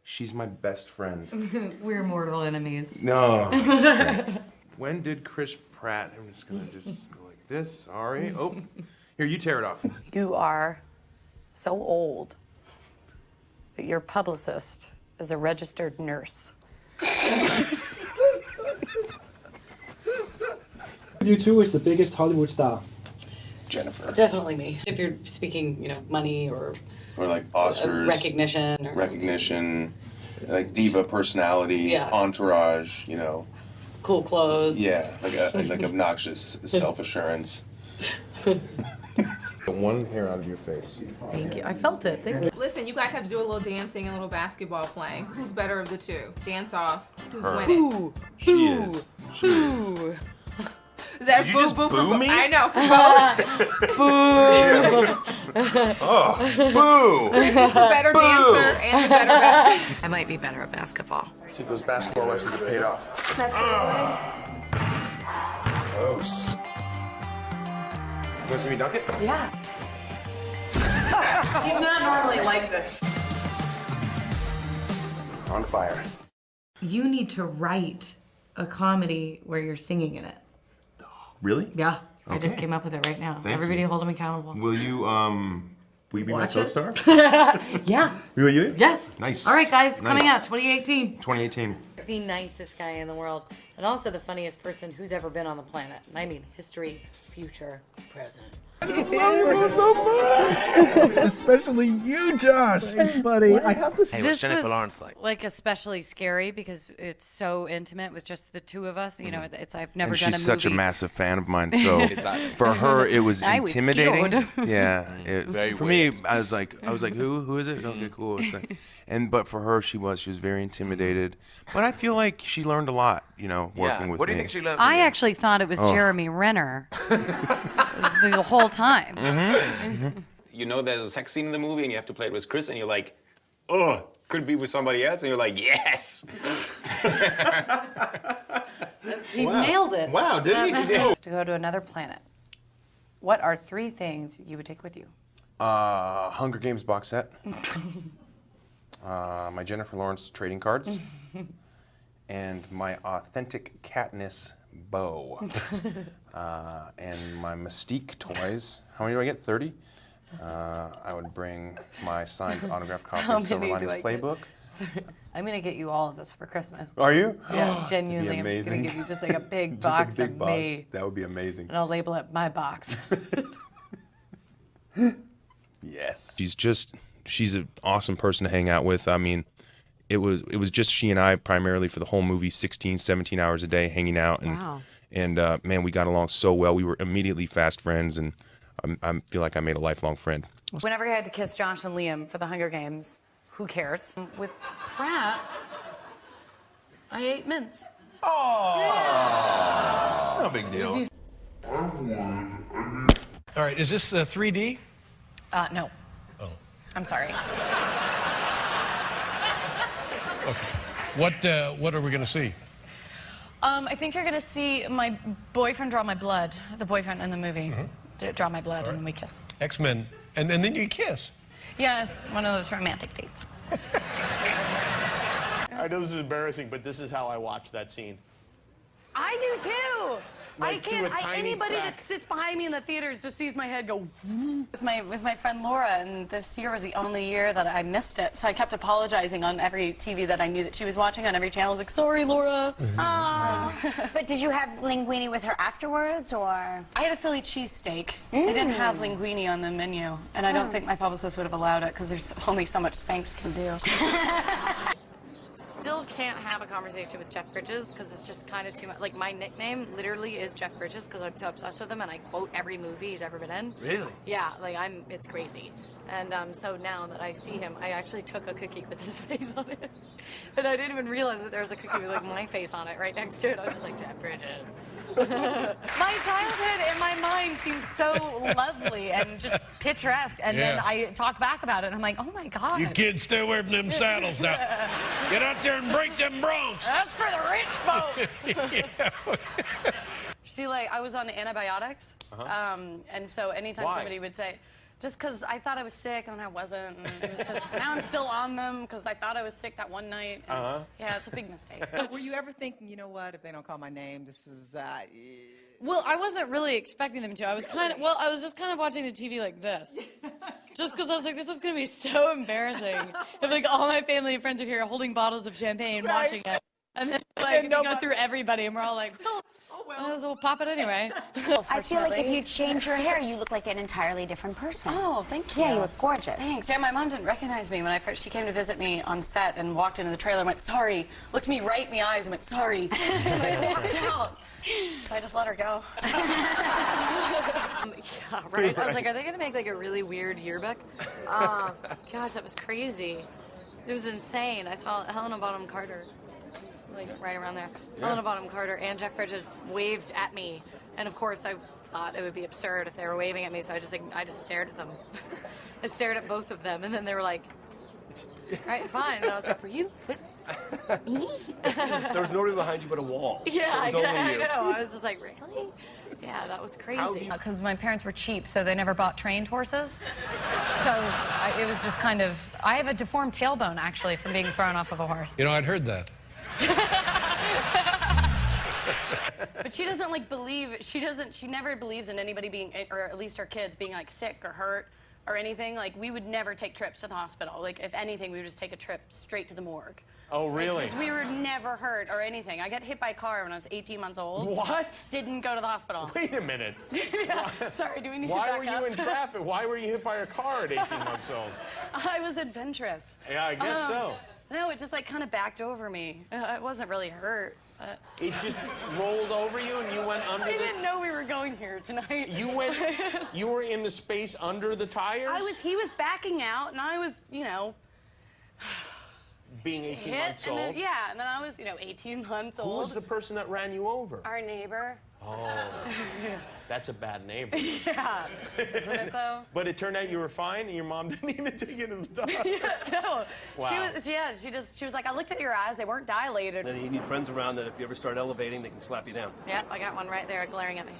She's my best friend. We're mortal enemies. No. Okay. When did Chris Pratt, I'm just gonna go like this, sorry. Oh, here, you tear it off. You are so old that your publicist is a registered nurse. You two is the biggest Hollywood star. Jennifer. Definitely me. If you're speaking, money or like Oscars. recognition. Recognition, like diva personality, Yeah. entourage, Cool clothes. Yeah, like obnoxious self-assurance. One hair out of your face. Thank you. I felt it. Thank you. Listen, you guys have to do a little dancing and a little basketball playing. Who's better of the two? Dance off. Who's Her. winning? Ooh. She is. She is. Is that Did you boo just boo boo for me? I know for both. Oh, boo! Chris is the better Boo. dancer and the better basketball. I might be better at basketball. See if those basketball lessons have paid off. That's Gross. You want to see me dunk it? Yeah. He's not normally like this. On fire. You need to write a comedy where you're singing in it. Really? Yeah. I just Okay. came up with it right now. Thank Everybody you. hold him accountable. Will you be my Watch it. co-star? Yeah. Will you? Yes. Nice. All right, guys. Coming out Nice. 2018. 2018. The nicest guy in the world, and also the funniest person who's ever been on the planet. And I mean history, future, present. Especially you, Josh. Thanks, buddy. I have to Hey, what's Jennifer Lawrence like? Especially scary because it's so intimate with just the two of us. I've never And done she's a such a movie. massive fan of mine, so for her it was I was intimidating. scared. Yeah, Very for weird. me, I was like, who is it? Okay, cool. It's like, but for her, she was very intimidated. But I feel like she learned a lot, working with What do me. you think she learned? I actually thought it was Jeremy Renner the whole time. You know there's a sex scene in the movie and you have to play it with Chris and you're like, oh, could it be with somebody else? And you're like, yes. He nailed it. Wow, did he? To go to another planet, what are 3 things you would take with you? Hunger Games box set. My Jennifer Lawrence trading cards. And my authentic Katniss bow. And my Mystique toys. How many do I get? 30? I would bring my signed autographed copy How of Silver many do Linings I get? Playbook. I'm gonna get you all of this for Christmas. Are you? Yeah, genuinely. That'd be I'm just gonna amazing. give you just like a big Just box a big of box. me, That would be amazing. and I'll label it my box. Yes. She's an awesome person to hang out with. I mean, it was just she and I primarily for the whole movie, 16, 17 hours a day hanging out. And, Wow. And man, we got along so well. We were immediately fast friends, and I feel like I made a lifelong friend. Whenever I had to kiss Josh and Liam for the Hunger Games, who cares? With Pratt, I ate mints. No big deal. All right, is this 3D? No. Oh. I'm sorry. Okay. What are we going to see? I think you're gonna see my boyfriend draw my blood. The boyfriend in the movie. Draw my blood and then we kiss. X-Men, and then you kiss. Yeah, it's one of those romantic dates. I know this is embarrassing, but this is how I watch that scene. I do too. Like, through a tiny Anybody crack. that sits behind me in the theaters just sees my head go. With my friend Laura, and this year was the only year that I missed it. So I kept apologizing on every TV that I knew that she was watching on every channel. I was like, sorry, Laura. But did you have linguine with her afterwards, or? I had a Philly cheesesteak. They didn't have linguine on the menu, and I don't think my publicist would have allowed it because there's only so much Spanx can do. Still can't have a conversation with Jeff Bridges because it's just kind of too much. Like, my nickname literally is Jeff Bridges because I'm so obsessed with him and I quote every movie he's ever been in. Really? Yeah, like it's crazy. And so now that I see him, I actually took a cookie with his face on it. And I didn't even realize that there was a cookie with like my face on it right next to it. I was just like, Jeff Bridges. My childhood in my mind seems so lovely and just picturesque. And then I talk back about it and I'm like, oh my God. You kids stay away from them saddles now. Get out there and break them broncs. That's for the rich folk. I was on antibiotics. And so anytime Why? somebody would say, Just because I thought I was sick and I wasn't. And it was just, now I'm still on them because I thought I was sick that one night. And yeah, it's a big mistake. Were you ever thinking, you know what, if they don't call my name, this is, Well, I wasn't really expecting them to. I was just kind of watching the TV like this. Just because I was like, this is going to be so embarrassing if like all my family and friends are here holding bottles of champagne watching it. And then like, you go through everybody and we're all like, well, we'll pop it anyway. I feel like if you change your hair, you look like an entirely different person. Oh, thank you. Yeah, you look gorgeous. Thanks. Yeah, my mom didn't recognize me when she came to visit me on set and walked into the trailer and went, sorry. Looked me right in the eyes and went, sorry. And walked out. So I just let her go. Yeah, right. I was like, are they going to make like a really weird yearbook? Gosh, that was crazy. It was insane. I saw Helena Bonham Carter, like right around there. Yeah. Helena Bonham Carter and Jeff Bridges waved at me. And of course, I thought it would be absurd if they were waving at me, so I just stared at them. I stared at both of them, and then they were like, all right, fine. And I was like, were you with me? There was nobody behind you but a wall. Yeah, So it was only I you. know. I was just like, really? Yeah, that was crazy. Because my parents were cheap, so they never bought trained horses. So it was just kind of, I have a deformed tailbone, actually, from being thrown off of a horse. You know, I'd heard that. But she doesn't like believe, she never believes in anybody being, or at least her kids being like sick or hurt or anything. Like we would never take trips to the hospital. Like if anything, we would just take a trip straight to the morgue. Oh, really? Because we were never hurt or anything. I got hit by a car when I was 18 months old. What? Didn't go to the hospital. Wait a minute. Yeah. Sorry, do we need to Why back were you up? in traffic? Why were you hit by a car at 18 months old? I was adventurous. Yeah, I guess so. No, it just like kind of backed over me. I wasn't really hurt. It just rolled over you and you went under I didn't know we were going here tonight. You were in the space under the tires? He was backing out and I was, you know, being 18 hit, months old? and then, yeah, and then I was, you know, 18 months old. Who was the person that ran you over? Our neighbor. Oh, that's a bad neighbor. Yeah, isn't it though? But it turned out you were fine and your mom didn't even take you to the doctor. Yeah, no. Wow. She was like, I looked at your eyes, they weren't dilated. Then you need friends around that if you ever start elevating, they can slap you down. Yep, I got one right there glaring at me.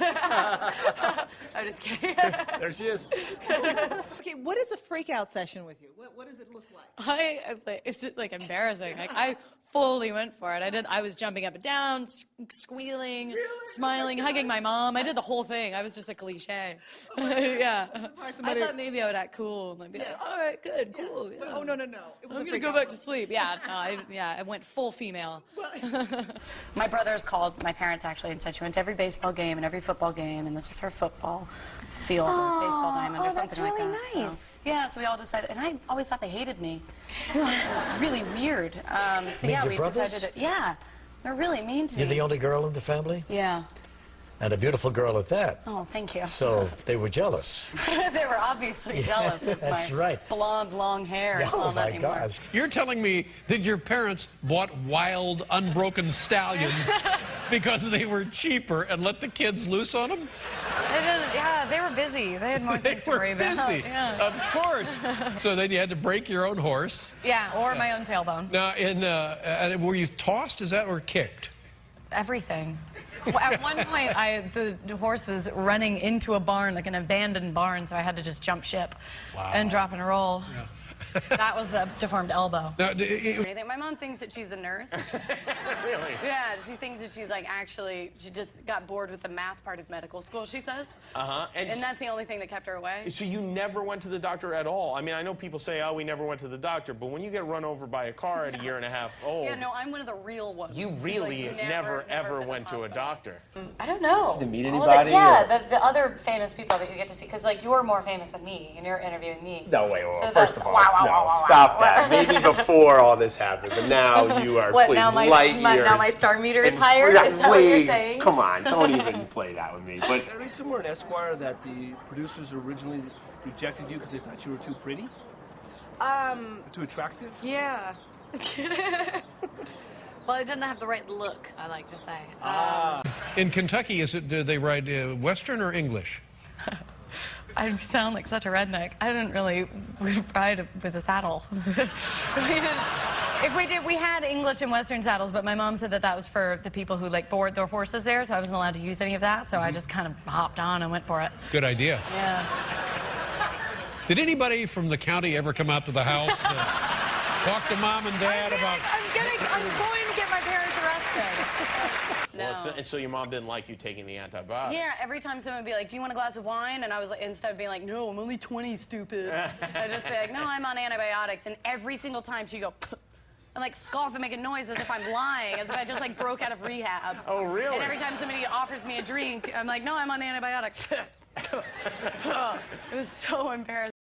I'm just kidding. There she is. Okay, what is a freak-out session with you? What does it look like? It's like embarrassing. Like I fully went for it. I was jumping up and down, squealing, smiling, hugging my mom. I did the whole thing. I was just a cliche. Yeah. I thought maybe I would act cool and like be like, all right, good, cool. Yeah. Oh, no. It was I'm gonna go back to sleep. Yeah, no, I went full female. My brothers called my parents actually and said she went to every baseball game and every football game, and this is her football field or baseball diamond or something like that. That's really nice. So, yeah, so we all decided, and I always thought they hated me. It was really weird. So yeah, we decided to, yeah, they're really mean to me. You're the only girl in the family? Yeah. And a beautiful girl at that. Oh, thank you. So they were jealous. They were obviously jealous of That's my right. blonde, long hair. It's Oh not my anymore. gosh. You're telling me that your parents bought wild, unbroken stallions because they were cheaper and let the kids loose on them? Yeah, they were busy. They had more things to worry They were about. busy, Yeah. of course. So then you had to break your own horse. Yeah, or my own tailbone. Now, and were you tossed, is that, or kicked? Everything. Well, at one point, the horse was running into a barn, like an abandoned barn, so I had to just jump ship and drop and roll. Yeah. That was the deformed elbow. Now, My mom thinks that she's a nurse. Really? Yeah, she thinks that she's like actually, she just got bored with the math part of medical school, she says. Uh-huh. And that's the only thing that kept her away. So you never went to the doctor at all? I mean, I know people say, oh, we never went to the doctor, but when you get run over by a car at a year and a half old, Yeah, no, I'm one of the real ones. you really Like, never ever been went to a doctor. I don't know. To meet Well, anybody? yeah, the other famous people that you get to see, because like you're more famous than me, and you're interviewing me. No, wait, So first that's- of all, wow, wow, no, wow, wow, stop wow. that. Maybe before all this happened, but now you are, What, please, now my light years. now my star meter is and- higher? Is that what you're wait, saying? Come on, don't even play that with me. But I read somewhere in Esquire that the producers originally rejected you because they thought you were too pretty, too attractive. Yeah. Well, I didn't have the right look, I like to say. in Kentucky, do they ride Western or English? I sound like such a redneck. I didn't really ride with a saddle. We had English and Western saddles, but my mom said that that was for the people who like board their horses there, so I wasn't allowed to use any of that. So I just kind of hopped on and went for it. Good idea. Yeah. Did anybody from the county ever come out to the house and talk to mom and dad about? I'm going to get my parents arrested. No. Well, and so your mom didn't like you taking the antibiotics. Yeah, every time someone would be like, do you want a glass of wine? And I was like, instead of being like, no, I'm only 20, stupid. I'd just be like, no, I'm on antibiotics. And every single time she'd go, and like scoff and make a noise as if I'm lying, as if I just like broke out of rehab. Oh, really? And every time somebody offers me a drink, I'm like, no, I'm on antibiotics. It was so embarrassing.